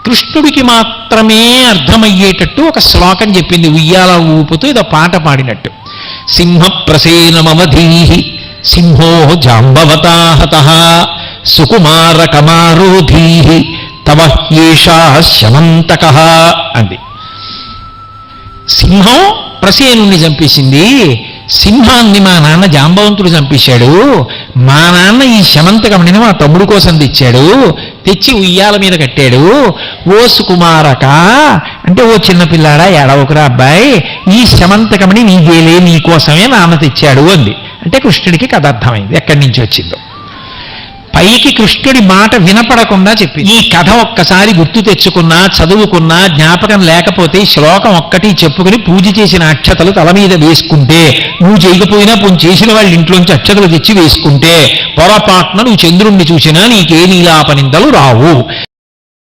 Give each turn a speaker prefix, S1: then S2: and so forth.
S1: కృష్ణుడికి మాత్రమే అర్థమయ్యేటట్టు ఒక శ్లోకం చెప్పింది, ఉయ్యాల ఊపుతూ ఇదో పాట పాడినట్టు. సింహ ప్రసేనమవధీహి సింహో జాంబవతాహత సుకుమార కమారోధీహి తవ హ్యేషా శమంతక అంది. సింహం ప్రసేనుణ్ణి చంపేసింది, సింహాన్ని మా నాన్న జాంబవంతుడు చంపేశాడు, మా నాన్న ఈ శమంతకమణిని మా తమ్ముడు కోసం తెచ్చాడు, తెచ్చి ఉయ్యాల మీద కట్టాడు. ఓ సుకుమారక అంటే ఓ చిన్నపిల్లాడా ఏడవకురా అబ్బాయి, ఈ శమంతకమణి నీకేలే, నీకోసమే నాన్న తెచ్చాడు అంది. అంటే కృష్ణుడికి కథ అర్థమైంది ఎక్కడి నుంచి వచ్చిందో. పైకి కృష్ణుడి మాట వినపడకుండా చెప్పి ఈ కథ ఒక్కసారి గుర్తు తెచ్చుకున్నా, చదువుకున్నా, జ్ఞాపకం లేకపోతే శ్లోకం ఒక్కటి చెప్పుకుని పూజ చేసిన అక్షతలు తల మీద వేసుకుంటే, నువ్వు చేయకపోయినా పూజ చేసిన వాళ్ళ ఇంట్లోంచి అక్షతలు తెచ్చి వేసుకుంటే పొరపాటున నువ్వు చంద్రుణ్ణి చూసినా నీకే నీలాపనిందలు రావు.